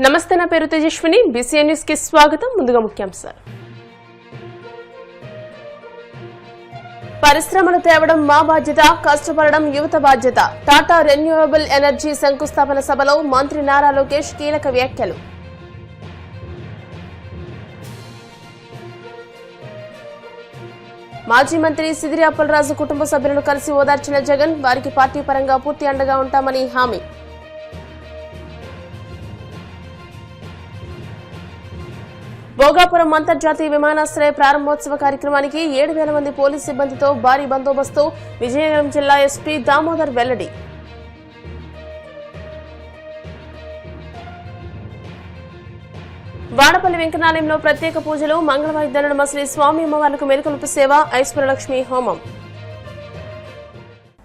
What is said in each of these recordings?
నమస్తే, నా పేరు తేజస్విని. బీసీఎన్ న్యూస్ కి స్వాగతం. ముందుగా ముఖ్యాంశాలు. పరిశ్రమలు తేవడం మా బాధ్యత, కష్టపడడం యువత బాధ్యత. టాటా రెన్యూవబుల్ ఎనర్జీ శంకుస్థాపన సభలో మంత్రి నారా లోకేష్ కీలక వ్యాఖ్యలు. మాజీ మంత్రి సిదిరి అప్పలరాజు కుటుంబ సభ్యులను కలిసి ఓదార్చిన జగన్, వారికి పార్టీ పరంగా పూర్తి అండగా ఉంటామని హామీ. భోగాపురం అంతర్జాతీయ విమానాశ్రయ ప్రారంభోత్సవ కార్యక్రమానికి 7,000 మంది పోలీసు సిబ్బందితో భారీ బందోబస్తు. విజయనగరం జిల్లా ఎస్పీ దామోదర్ వెల్లడి. వాడపల్లి వెంకనాలయంలో ప్రత్యేక పూజలు. మంగళవాయిద్యాల నడుమ శ్రీ స్వామి అమ్మవార్లకు మేలుకొలుపు సేవ, ఐశ్వర్యలక్ష్మి హోమం.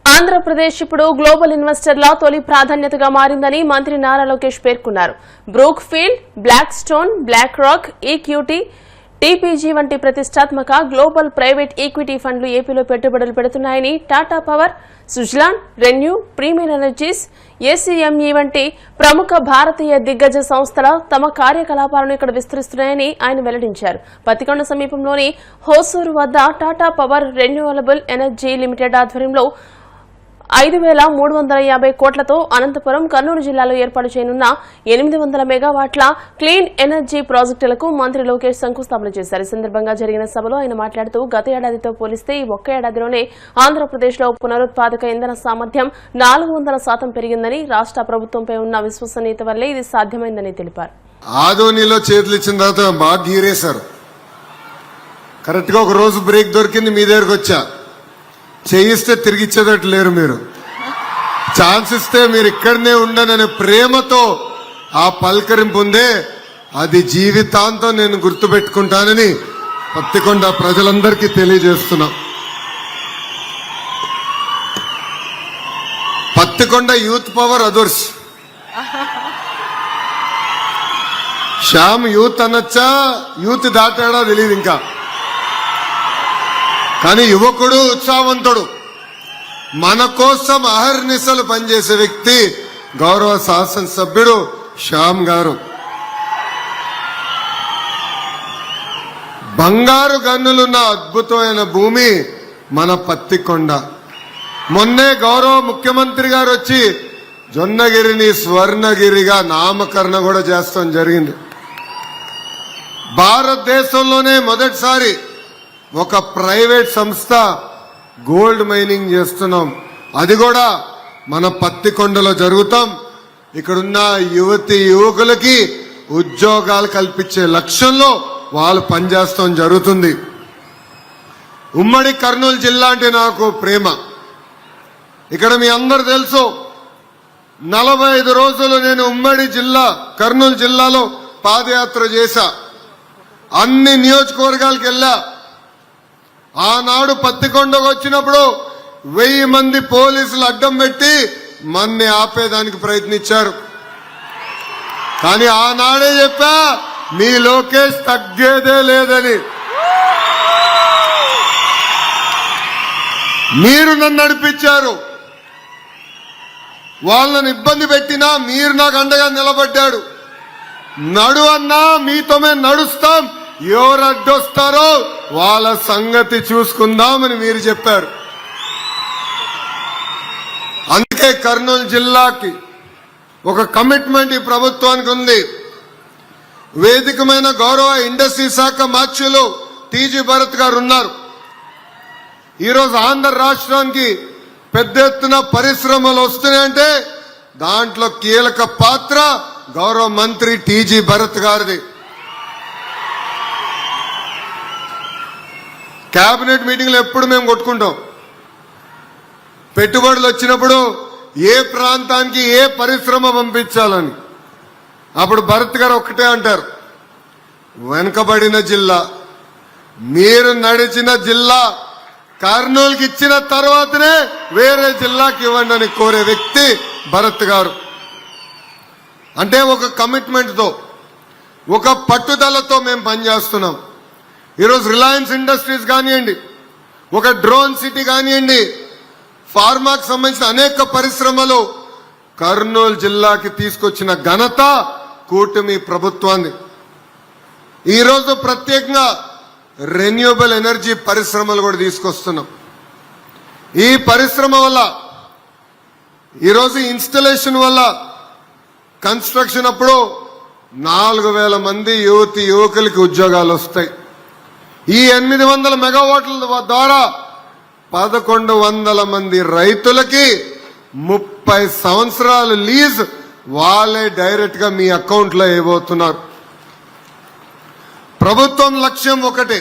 ఆంధ్రప్రదేశ్ ఇప్పుడు గ్లోబల్ ఇన్వెస్టర్ల తొలి ప్రాధాన్యతగా మారిందని మంత్రి నారా లోకేష్ పేర్కొన్నారు. Brookfield, Blackstone, BlackRock, EQT, TPG వంటి ప్రతిష్టాత్మక గ్లోబల్ ప్రైవేట్ ఈక్విటీ ఫండ్లు ఏపీలో పెట్టుబడులు పెడుతున్నాయని, Tata Power, Suzlon, ReNew, Premier Energies, ACME వంటి ప్రముఖ భారతీయ దిగ్గజ సంస్థల తమ కార్యకలాపాలను ఇక్కడ విస్తరిస్తున్నాయని ఆయన వెల్లడించారు. పత్తికొండ సమీపంలోని హోసూరు వద్ద Tata power renewable energy limited ఆధ్వర్యంలో 5,350 కోట్లతో అనంతపురం, కర్నూలు జిల్లాలో ఏర్పాటు చేయనున్న 800 మెగావాట్ల క్లీన్ ఎనర్జీ ప్రాజెక్టులకు మంత్రి లోకేష్ శంకుస్థాపన చేశారు. ఈ సందర్భంగా జరిగిన సభలో ఆయన మాట్లాడుతూ, గత ఏడాదితో పోలిస్తే ఈ ఒక్క ఏడాదిలోనే ఆంధ్రప్రదేశ్లో పునరుత్పాదక ఇంధన సామర్థ్యం 400% పెరిగిందని, రాష్ట్ర ప్రభుత్వంపై ఉన్న విశ్వసనీయత వల్లే ఇది సాధ్యమైందని తెలిపారు. ఆదోనిలో చేతులు ఇచ్చిన తర్వాత బాగా గీరేశారు. కరెక్ట్ గా ఒక రోజు బ్రేక్ దొరికింది, మీ దగ్గరకు వచ్చా. చేయిస్తే తిరిగి ఇచ్చేదట్టు లేరు. మీరు ఛాన్స్ ఇస్తే మీరు ఇక్కడనే ఉండననే ప్రేమతో ఆ పలకరింపు ఉందే, అది జీవితాంతం నేను గుర్తుపెట్టుకుంటానని పత్తికొండ ప్రజలందరికీ తెలియజేస్తున్నా. Pattikonda youth power others. Shyam youth అనొచ్చా, యూత్ దాటాడా తెలియదు ఇంకా. కానీ యువకుడు, ఉత్సాహవంతుడు, మన కోసం అహర్నిశలు పనిచేసే వ్యక్తి గౌరవ శాసనసభ్యుడు శ్యామ్ గారు. బంగారు గన్నులున్న అద్భుతమైన భూమి మన పత్తికొండ. మొన్నే గౌరవ ముఖ్యమంత్రి గారు వచ్చి జొన్నగిరిని స్వర్ణగిరిగా నామకరణ కూడా చేస్తాం జరిగింది. భారతదేశంలోనే మొదటిసారి ఒక ప్రైవేట్ సంస్థ గోల్డ్ మైనింగ్ చేస్తున్నాం. అది కూడా మన పత్తికొండలో జరుగుతాం. ఇక్కడున్న యువతి యువకులకి ఉద్యోగాలు కల్పించే లక్ష్యంలో వాళ్ళు పనిచేస్తాం జరుగుతుంది. ఉమ్మడి కర్నూలు జిల్లా అంటే నాకు ప్రేమ. ఇక్కడ మీ అందరు తెలుసు, 45 రోజులు నేను ఉమ్మడి జిల్లా కర్నూలు జిల్లాలో పాదయాత్ర చేశా. అన్ని నియోజకవర్గాలకు వెళ్ళా. ఆనాడు పత్తికొండకు వచ్చినప్పుడు 1000 మంది పోలీసులు అడ్డం పెట్టి మన్ని ఆపేదానికి ప్రయత్నించారు. కానీ ఆనాడే చెప్పా, మీ లోకేష్ తగ్గేదే లేదని. మీరు నన్ను నడిపించారు. వాళ్ళని ఇబ్బంది పెట్టినా మీరు నాకు అండగా నిలబడ్డాడు. నడు అన్నా మీతో మేము నడుస్తాం, ఎవరు అడ్డొస్తారో వాళ్ళ సంగతి చూసుకుందామని మీరు చెప్పారు. అందుకే కర్నూలు జిల్లాకి ఒక కమిట్మెంట్ ఈ ప్రభుత్వానికి ఉంది. వేదికమైన గౌరవ ఇండస్ట్రీ శాఖ మార్చులు టీజీ భరత్ గారు ఉన్నారు. ఈరోజు ఆంధ్ర రాష్ట్రానికి పెద్ద ఎత్తున పరిశ్రమలు వస్తున్నాయంటే దాంట్లో కీలక పాత్ర గౌరవ మంత్రి టీజీ భరత్ గారిది. కేబినెట్ మీటింగ్లో ఎప్పుడు మేము కొట్టుకుంటాం. పెట్టుబడులు వచ్చినప్పుడు ఏ ప్రాంతానికి ఏ పరిశ్రమ పంపించాలని. అప్పుడు భరత్ గారు ఒక్కటే అంటారు, వెనుకబడిన జిల్లా, మీరు నడిచిన జిల్లా కర్నూలుకి ఇచ్చిన తర్వాతనే వేరే జిల్లాకి ఇవ్వండి అని కోరే వ్యక్తి భరత్ గారు. అంటే ఒక కమిట్మెంట్తో, ఒక పట్టుదలతో మేము పనిచేస్తున్నాం. ఈరోజు రిలయన్స్ ఇండస్ట్రీస్ కానివ్వండి, ఒక డ్రోన్ సిటీ కానివ్వండి, ఫార్మాకు సంబంధించిన అనేక పరిశ్రమలు కర్నూలు జిల్లాకి తీసుకొచ్చిన ఘనత కూటమి ప్రభుత్వాన్ని. ఈరోజు ప్రత్యేకంగా రెన్యూబుల్ ఎనర్జీ పరిశ్రమలు కూడా తీసుకొస్తున్నాం. ఈ పరిశ్రమ వల్ల ఈరోజు ఇన్స్టలేషన్ వల్ల కన్స్ట్రక్షన్ అప్పుడు 4,000 మంది యువకులకి ఉద్యోగాలు వస్తాయి. ఈ 800 మెగావాట్ల ద్వారా 1,100 మంది రైతులకి 30 సంవత్సరాలు లీజ్ వాళ్ళే డైరెక్ట్ గా మీ అకౌంట్ లో వేయబోతున్నారు. ప్రభుత్వం లక్ష్యం ఒకటే,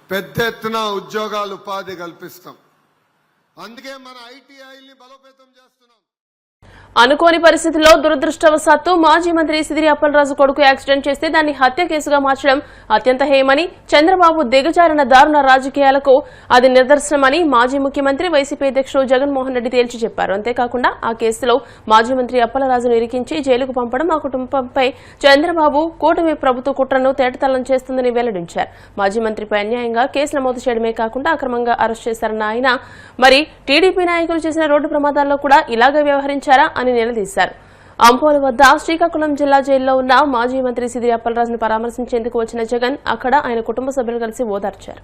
పెద్ద ఎత్తున ఉద్యోగాలు ఉపాధి కల్పిస్తాం. అందుకే మన ఐటీఐని బలోపేతం చేస్తున్నాం. అనుకోని పరిస్థితుల్లో దురదృష్టవశాత్తు మాజీ మంత్రి సిదిరి అప్పలరాజు కొడుకు యాక్సిడెంట్ చేస్తే దాన్ని హత్య కేసుగా మార్చడం అత్యంత హేయమని, చంద్రబాబు దిగజారిన దారుణ రాజకీయాలకు అది నిదర్శనమని మాజీ ముఖ్యమంత్రి వైసీపీ అధ్యక్షుడు జగన్మోహన్ రెడ్డి తేల్చి చెప్పారు. అంతేకాకుండా ఆ కేసులో మాజీ మంత్రి అప్పలరాజును ఇరికించి జైలుకు పంపడం ఆ కుటుంబంపై చంద్రబాబు కూటమి ప్రభుత్వ కుట్రను తేటతల్లం చేస్తుందని వెల్లడించారు. మాజీ మంత్రిపై అన్యాయంగా కేసు నమోదు చేయడమే కాకుండా అక్రమంగా అరెస్ట్ చేశారన్న ఆయన మరి టీడీపీ నాయకులు చేసిన రోడ్డు ప్రమాదాల్లో కూడా ఇలాగే వ్యవహరించారా అని నిలదీశారు. అంపోలు వద్ద శ్రీకాకుళం జిల్లా జైల్లో ఉన్న మాజీ మంత్రి సిదిరి అప్పలరాజును పరామర్శించేందుకు వచ్చిన జగన్ అక్కడ ఆయన కుటుంబ సభ్యులు కలిసి ఓదార్చారు.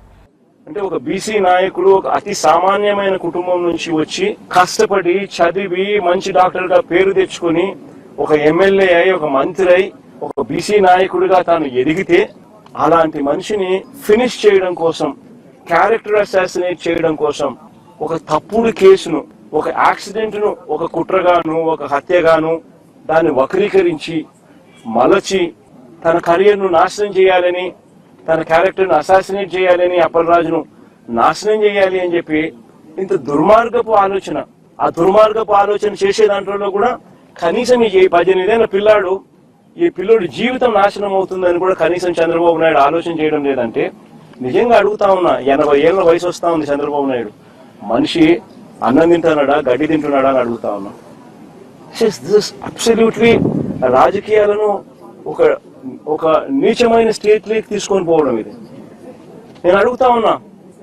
అంటే ఒక బీసీ నాయకుడు ఒక అతి సామాన్యమైన కుటుంబం నుంచి వచ్చి కష్టపడి చదివి మంచి డాక్టర్ గా పేరు తెచ్చుకుని ఒక ఎమ్మెల్యే అయి ఒక మంత్రి అయి ఒక బీసీ నాయకుడిగా తాను ఎదిగితే అలాంటి మనిషిని ఫినిష్ చేయడం కోసం, క్యారెక్టర్ అసాసినేట్ చేయడం కోసం ఒక తప్పుడు కేసును, ఒక యాక్సిడెంట్ ను ఒక కుట్రగాను ఒక హత్యగాను దాన్ని వక్రీకరించి మలచి తన కెరీర్ ను నాశనం చేయాలని, తన క్యారెక్టర్ ను అసాసినేట్ చేయాలని, అప్పలరాజును నాశనం చేయాలి అని చెప్పి ఇంత దుర్మార్గపు ఆలోచన, ఆ దుర్మార్గపు ఆలోచన చేసే దాంట్లో కూడా కనీసం ఈ 18 ఏళ్ల పిల్లాడు, ఈ పిల్లోడి జీవితం నాశనం అవుతుందని కూడా కనీసం చంద్రబాబు నాయుడు ఆలోచన చేయడం లేదంటే నిజంగా అడుగుతా ఉన్నా. 80 ఏళ్ల వయసు వస్తా ఉంది చంద్రబాబు నాయుడు. మనిషి అన్నం తింటున్నాడా, గడ్డి తింటున్నాడా అని అడుగుతా ఉన్నా. అబ్సల్యూట్లీ రాజకీయాలను ఒక నీచమైన స్టేట్ లేక్ తీసుకొని పోవడం ఇది. నేను అడుగుతా ఉన్నా,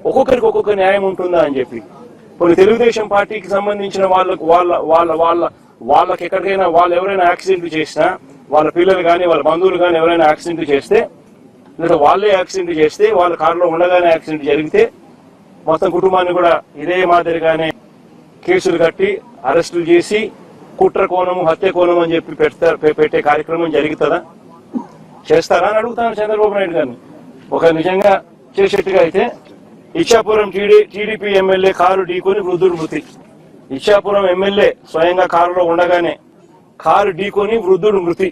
ఒక్కొక్కరికి ఒక్కొక్క న్యాయం ఉంటుందా అని చెప్పి. కొన్ని తెలుగుదేశం పార్టీకి సంబంధించిన వాళ్ళకి ఎక్కడికైనా వాళ్ళు ఎవరైనా యాక్సిడెంట్ చేసినా, వాళ్ళ పిల్లలు కానీ వాళ్ళ బంధువులు కానీ ఎవరైనా యాక్సిడెంట్ చేస్తే, లేదా వాళ్ళే యాక్సిడెంట్ చేస్తే, వాళ్ళ కారులో ఉండగానే యాక్సిడెంట్ జరిగితే మొత్తం కుటుంబాన్ని కూడా ఇదే మాదిరిగానే కేసులు కట్టి అరెస్టులు చేసి కుట్ర కోణము హత్య కోణం అని చెప్పి పెట్టే కార్యక్రమం జరుగుతుందా? చేస్తారా అని అడుగుతాను చంద్రబాబు నాయుడు గారిని. ఒక నిజంగా చేసేట్టుగా అయితే ఇచ్చాపురం టీడీపీ ఎమ్మెల్యే కారు ఢీకొని వృద్ధుడు మృతి. ఇచ్చాపురం ఎమ్మెల్యే స్వయంగా కారులో ఉండగానే కారు ఢీకొని వృద్ధుడు మృతి.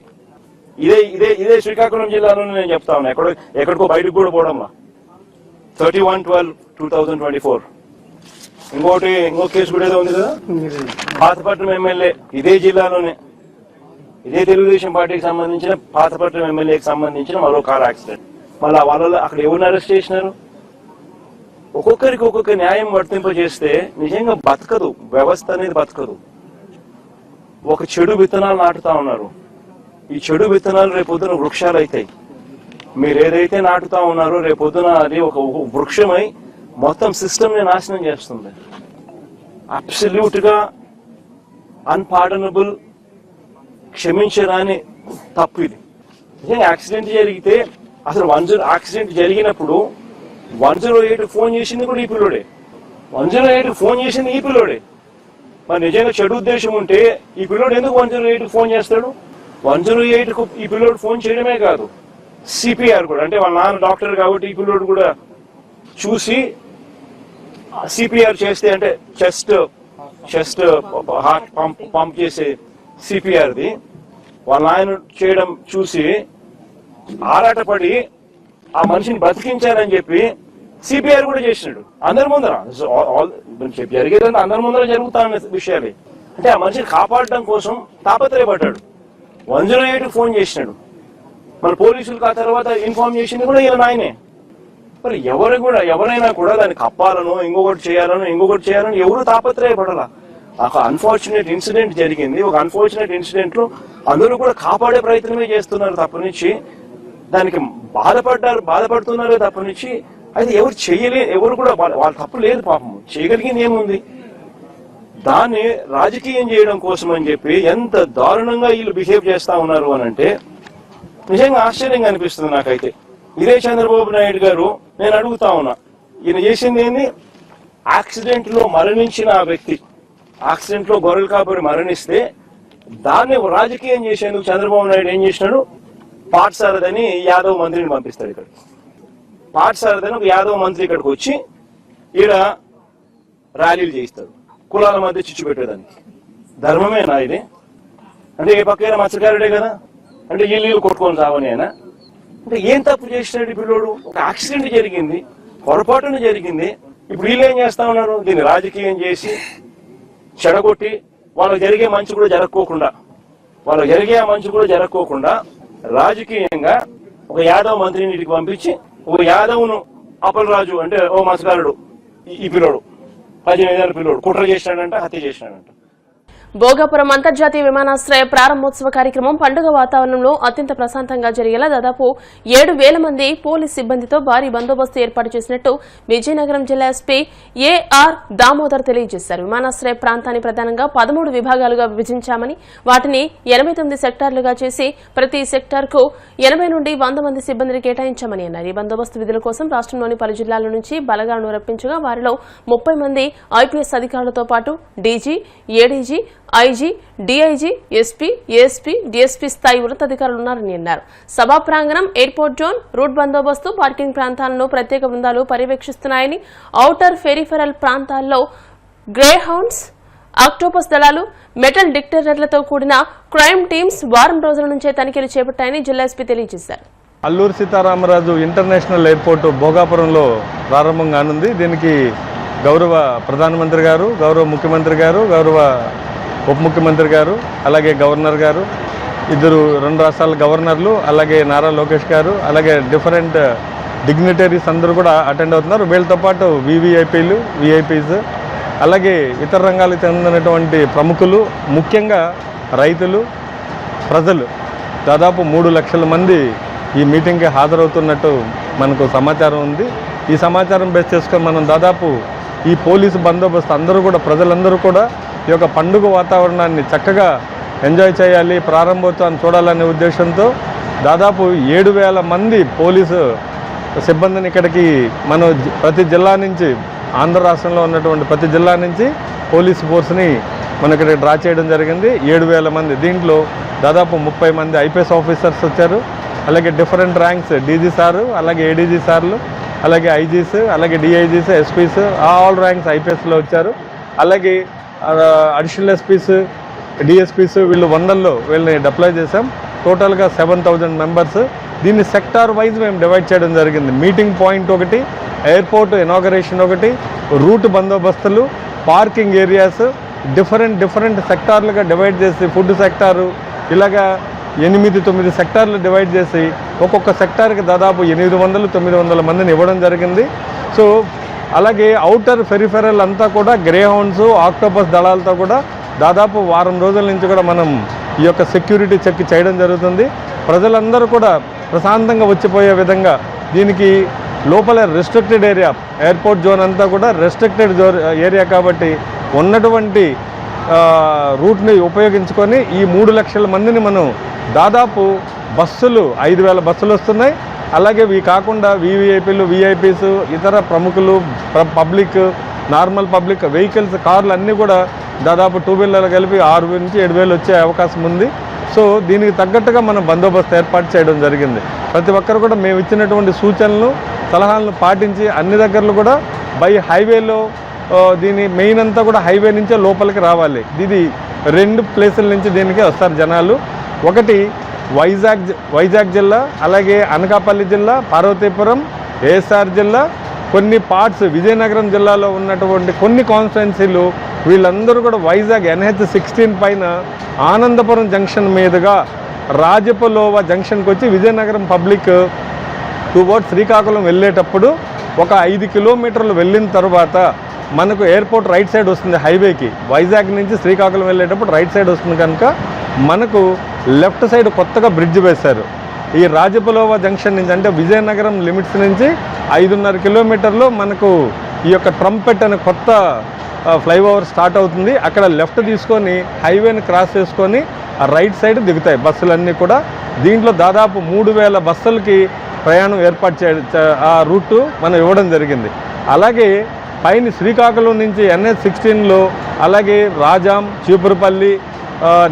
ఇదే శ్రీకాకుళం జిల్లాలోనే నేను చెప్తా ఉన్నా, ఎక్కడికో బయటకు కూడా పోవడంలా. 31/12/2024. ఇంకో కేసు కూడా ఏదో ఉంది కదా, పాతపట్నం ఎమ్మెల్యే ఇదే జిల్లాలోనే, ఇదే తెలుగుదేశం పార్టీకి సంబంధించిన పాతపట్నం ఎమ్మెల్యేకి సంబంధించిన మరో కార్ యాక్సిడెంట్. మళ్ళా వాళ్ళ అక్కడ ఎవరిని అరెస్ట్ చేసినారు? ఒక్కొక్కరికి ఒక్కొక్క న్యాయం వర్తింపజేస్తే నిజంగా బతకదు, వ్యవస్థ అనేది బతకదు. ఒక చెడు విత్తనాలు నాటుతా ఉన్నారు. ఈ చెడు విత్తనాలు రేపొద్దున వృక్షాలు అవుతాయి. మీరు ఏదైతే నాటుతా ఉన్నారో రేపొద్దున అది ఒక వృక్షమై మొత్తం సిస్టమ్ ని నాశనం చేస్తుంది. అబ్సల్యూట్ గా అన్పార్డనబుల్, క్షమించరాని తప్పు ఇది. నిజంగా యాక్సిడెంట్ జరిగితే అసలు యాక్సిడెంట్ జరిగినప్పుడు 108 ఫోన్ చేసింది కూడా ఈ పిల్లోడే. 108 ఫోన్ చేసింది ఈ పిల్లోడే. మరి నిజంగా చెడు ఉద్దేశం ఉంటే ఈ పిల్లోడు ఎందుకు 108 ఫోన్ చేస్తాడు? 108కు ఈ పిల్లోడు ఫోన్ చేయడమే కాదు, సిపిఆర్ కూడా, అంటే వాళ్ళ నాన్న డాక్టర్ కాబట్టి ఈ పిల్లోడు కూడా చూసి సిపిఆర్ చేస్తే, అంటే చెస్ట్ హార్ట్ పంప్ చేసే సిపిఆర్ది వాళ్ళ ఆయన చేయడం చూసి ఆరాటపడి ఆ మనిషిని బతికించారని చెప్పి సిపిఆర్ కూడా చేసినాడు అందరి ముందర. జరిగేదంటే అందరి ముందర జరుగుతున్న విషయాలే. అంటే ఆ మనిషిని కాపాడడం కోసం తాపత్రయపడ్డాడు. 108 ఫోన్ చేసినాడు. మన పోలీసులకు ఆ తర్వాత ఇన్ఫార్మ్ చేసింది కూడా ఈయన ఆయనే. మరి ఎవరైనా కూడా దాన్ని కప్పాలనో ఇంకొకటి చేయాలని ఎవరు తాపత్రయపడాల. ఒక అన్ఫార్చునేట్ ఇన్సిడెంట్ జరిగింది. ఒక అన్ఫార్చునేట్ ఇన్సిడెంట్ లో అందరూ కూడా కాపాడే ప్రయత్నమే చేస్తున్నారు తప్పనిచ్చి, దానికి బాధపడుతున్నారు తప్పనిచ్చి అయితే ఎవరు కూడా వాళ్ళ తప్పు లేదు. పాపం చేయగలిగింది ఏముంది? దాన్ని రాజకీయం చేయడం కోసం అని చెప్పి ఎంత దారుణంగా వీళ్ళు బిహేవ్ చేస్తా ఉన్నారు అని అంటే నిజంగా ఆశ్చర్యంగా అనిపిస్తుంది నాకైతే. ఇదే చంద్రబాబు నాయుడు గారు, నేను అడుగుతా ఉన్నా, ఈయన చేసింది ఏంది? యాక్సిడెంట్ లో మరణించిన ఆ వ్యక్తి, యాక్సిడెంట్ లో గొర్రెలు కాపరి మరణిస్తే దాన్ని రాజకీయం చేసేందుకు చంద్రబాబు నాయుడు ఏం చేసినాడు? పాఠశారదని యాదవ్ మంత్రిని పంపిస్తాడు ఇక్కడ. పాఠశారదని ఒక యాదవ్ మంత్రి ఇక్కడికి వచ్చి ఈడ ర్యాలీలు చేయిస్తాడు, కులాల మధ్య చిచ్చు పెట్టేదానికి. ధర్మమేనా ఇది? అంటే ఏ పక్కైనా మత్స్యకారుడే కదా, అంటే ఇల్లు కొట్టుకొని రావని ఆయన. అంటే ఏం తప్పు చేసినాడు ఈ పిల్లోడు? ఒక యాక్సిడెంట్ జరిగింది, పొరపాటున జరిగింది. ఇప్పుడు వీళ్ళు ఏం చేస్తా ఉన్నారు? దీన్ని రాజకీయం చేసి చెడగొట్టి వాళ్ళకి జరిగే మంచి కూడా జరగకోకుండా రాజకీయంగా ఒక యాదవ్ మంత్రిని ఇంటికి పంపించి ఒక యాదవ్ను అప్పలరాజు అంటే ఓ మత్స్యకారుడు ఈ పిల్లోడు 18 ఏళ్ళ పిల్లోడు కుట్ర చేసినాడంట, హత్య చేసినాడంట. భోగాపురం అంతర్జాతీయ విమానాశ్రయ ప్రారంభోత్సవ కార్యక్రమం పండుగ వాతావరణంలో అత్యంత ప్రశాంతంగా జరిగేలా దాదాపు 7,000 మంది పోలీస్ సిబ్బందితో భారీ బందోబస్తు ఏర్పాటు చేసినట్టు విజయనగరం జిల్లా ఎస్పీ ఏఆర్ దామోదర్ తెలియజేశారు. విమానాశ్రయ ప్రాంతాన్ని ప్రధానంగా 13 విభాగాలుగా విభజించామని, వాటిని 89 సెక్టార్లుగా చేసి ప్రతి సెక్టార్కు 80 నుండి 100 మంది సిబ్బందిని కేటాయించామని అన్నారు. ఈ బందోబస్తు విధుల కోసం రాష్ట్రంలోని పలు జిల్లాల నుంచి బలగాలను రప్పించగా వారిలో 30 మంది ఐపీఎస్ అధికారులతో పాటు DG, ADG, IG, DIG, SP, ASP, DSP స్థాయి ఉన్నతాధికారులున్నారని అన్నారు. సభా ప్రాంగణం, ఎయిర్పోర్ట్ జోన్, రూట్ బందోబస్తు, పార్కింగ్ ప్రాంతాలను ప్రత్యేక బృందాలు పర్యవేక్షిస్తున్నాయని, ఔటర్ పెరిఫెరల్ ప్రాంతాల్లో గ్రే హౌండ్స్, ఆక్టోపస్ దళాలు, మెటల్ డిటెక్టర్లతో కూడిన క్రైమ్ టీమ్స్ వారం రోజుల నుంచే తనిఖీలు చేపట్టాయని జిల్లా ఎస్పీ తెలియజేశారు. అల్లూరు సీతారామరాజు ఇంటర్నేషనల్ ఎయిర్పోర్టు భోగాపురంలో ప్రారంభం కానుంది. దీనికి గౌరవ ప్రధానమంత్రి గారు, గౌరవ ముఖ్యమంత్రి గారు, గౌరవ ఉప ముఖ్యమంత్రి గారు, అలాగే గవర్నర్ గారు, 2 రాష్ట్రాల గవర్నర్లు, అలాగే నారా లోకేష్ గారు, అలాగే డిఫరెంట్ డిగ్నిటరీస్ అందరూ కూడా అటెండ్ అవుతున్నారు. వీళ్ళతో పాటు వివిఐపీలు, విఐపీస్, అలాగే ఇతర రంగాలకు చెందినటువంటి ప్రముఖులు, ముఖ్యంగా రైతులు, ప్రజలు దాదాపు 3 లక్షల మంది ఈ మీటింగ్కి హాజరవుతున్నట్టు మనకు సమాచారం ఉంది. ఈ సమాచారం బేస్ చేసుకొని మనం దాదాపు ఈ పోలీసు బందోబస్తు అందరూ కూడా, ప్రజలందరూ కూడా ఈ యొక్క పండుగ వాతావరణాన్ని చక్కగా ఎంజాయ్ చేయాలి, ప్రారంభోత్సవాన్ని చూడాలనే ఉద్దేశంతో దాదాపు 7,000 మంది పోలీసు సిబ్బందిని ఇక్కడికి మనం ప్రతి జిల్లా నుంచి, ఆంధ్ర రాష్ట్రంలో ఉన్నటువంటి ప్రతి జిల్లా నుంచి పోలీసు ఫోర్స్ని మనం ఇక్కడ డ్రా చేయడం జరిగింది. 7,000 మంది. దీంట్లో దాదాపు 30 మంది ఐపీఎస్ ఆఫీసర్స్ వచ్చారు, అలాగే డిఫరెంట్ ర్యాంక్స్, డీజీ సారు, అలాగే ఏడీజీ సార్లు, అలాగే ఐజీస్, అలాగే డిఐజీస్, ఎస్పీస్, ఆల్ ర్యాంక్స్ ఐపీఎస్లో వచ్చారు. అలాగే అడిషనల్ ఎస్పీస్, డిఎస్పీస్, వీళ్ళు 100లో వీళ్ళని డిప్లాయ్ చేసాం. టోటల్గా 7,000 మెంబర్స్. దీన్ని సెక్టార్ వైజ్ మేము డివైడ్ చేయడం జరిగింది. మీటింగ్ పాయింట్ ఒకటి, ఎయిర్పోర్ట్ ఇనాగరేషన్ ఒకటి, రూట్ బందోబస్తులు, పార్కింగ్ ఏరియాస్, డిఫరెంట్ సెక్టార్లుగా డివైడ్ చేసి, ఫుడ్ సెక్టారు, ఇలాగా 8-9 సెక్టార్లు డివైడ్ చేసి ఒక్కొక్క సెక్టార్కి దాదాపు 800-900 మందిని ఇవ్వడం జరిగింది. సో అలాగే ఔటర్ పెరిఫెరల్ అంతా కూడా గ్రే హౌండ్స్, ఆక్టోపస్ దళాలతో కూడా దాదాపు వారం రోజుల నుంచి కూడా మనం ఈ యొక్క సెక్యూరిటీ చెక్ చేయడం జరుగుతుంది. ప్రజలందరూ కూడా ప్రశాంతంగా వచ్చిపోయే విధంగా దీనికి లోపల రెస్ట్రిక్టెడ్ ఏరియా, ఎయిర్పోర్ట్ జోన్ అంతా కూడా రెస్ట్రిక్టెడ్ ఏరియా కాబట్టి ఉన్నటువంటి రూట్ని ఉపయోగించుకొని ఈ 3 లక్షల మందిని మనం దాదాపు బస్సులు 5,000 బస్సులు వస్తున్నాయి. అలాగే ఇవి కాకుండా వివిఐపీలు, విఐపీస్, ఇతర ప్రముఖులు, పబ్లిక్, నార్మల్ పబ్లిక్ వెహికల్స్, కార్లు అన్నీ కూడా దాదాపు 2 వీలర్లు కలిపి 6,000 నుంచి 7,000 వచ్చే అవకాశం ఉంది. సో దీనికి తగ్గట్టుగా మనం బందోబస్తు ఏర్పాటు చేయడం జరిగింది. ప్రతి ఒక్కరు కూడా మేము ఇచ్చినటువంటి సూచనలు, సలహాలను పాటించి అన్ని దగ్గరలు కూడా బై హైవేలో, దీని మెయిన్ అంతా కూడా హైవే నుంచే లోపలికి రావాలి. ఇది 2 ప్లేసుల నుంచి దీనికి వస్తారు జనాలు. ఒకటి వైజాగ్ జిల్లా, అలాగే అనకాపల్లి జిల్లా, పార్వతీపురం, ఏఎస్ఆర్ జిల్లా, కొన్ని పార్ట్స్ విజయనగరం జిల్లాలో ఉన్నటువంటి కొన్ని కాన్స్టిట్యున్సీలు, వీళ్ళందరూ కూడా వైజాగ్ NH-16 పైన ఆనందపురం జంక్షన్ మీదుగా రాజపలోవా జంక్షన్కి వచ్చి విజయనగరం పబ్లిక్ టువర్డ్స్ శ్రీకాకుళం వెళ్ళేటప్పుడు ఒక 5 కిలోమీటర్లు వెళ్ళిన తర్వాత మనకు ఎయిర్పోర్ట్ రైట్ సైడ్ వస్తుంది. హైవేకి వైజాగ్ నుంచి శ్రీకాకుళం వెళ్ళేటప్పుడు రైట్ సైడ్ వస్తుంది కనుక మనకు లెఫ్ట్ సైడ్ కొత్తగా బ్రిడ్జ్ వేశారు. ఈ రాజపలోవా జంక్షన్ నుంచి, అంటే విజయనగరం లిమిట్స్ నుంచి 5.5 కిలోమీటర్లు మనకు ఈ యొక్క ట్రంపెట్ అనే కొత్త ఫ్లైఓవర్ స్టార్ట్ అవుతుంది. అక్కడ లెఫ్ట్ తీసుకొని హైవేని క్రాస్ చేసుకొని ఆ రైట్ సైడ్ దిగుతాయి బస్సులన్నీ కూడా. దీంట్లో దాదాపు 3000 బస్సులకి ప్రయాణం ఏర్పాటు ఆ రూట్ మనం ఇవ్వడం జరిగింది. అలాగే పైన శ్రీకాకుళం నుంచి NH16లో అలాగే రాజాం, చీపురుపల్లి,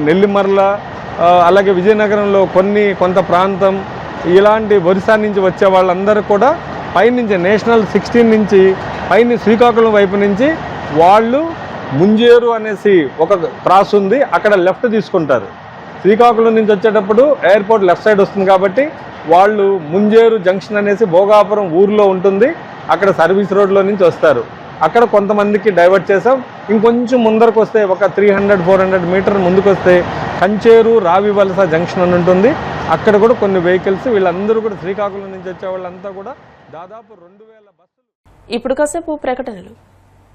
నెల్లిమర్ల, అలాగే విజయనగరంలో కొంత ప్రాంతం, ఇలాంటి ఒరిస్సా నుంచి వచ్చే వాళ్ళందరూ కూడా పైనుంచి నేషనల్ 16 నుంచి పైన శ్రీకాకుళం వైపు నుంచి వాళ్ళు ముంజేరు అనేసి ఒక క్రాస్ ఉంది, అక్కడ లెఫ్ట్ తీసుకుంటారు. శ్రీకాకుళం నుంచి వచ్చేటప్పుడు ఎయిర్పోర్ట్ లెఫ్ట్ సైడ్ వస్తుంది కాబట్టి వాళ్ళు ముంజేరు జంక్షన్ అనేసి భోగాపురం ఊర్లో ఉంటుంది, అక్కడ సర్వీస్ రోడ్లో నుంచి వస్తారు. అక్కడ కొంతమందికి డైవర్ట్ చేసాం. ఇంకొంచెం ముందరకు వస్తే ఒక 300-400 మీటర్ ముందుకు వస్తే కంచేరు రావివలస జంక్షన్ అని ఉంటుంది, అక్కడ కూడా కొన్ని వెహికల్స్, వీళ్ళందరూ కూడా శ్రీకాకుళం నుంచి వచ్చే వాళ్ళంతా కూడా దాదాపు 2000 బస్సులు. ఇప్పుడు కాసేపు ప్రకటనలు.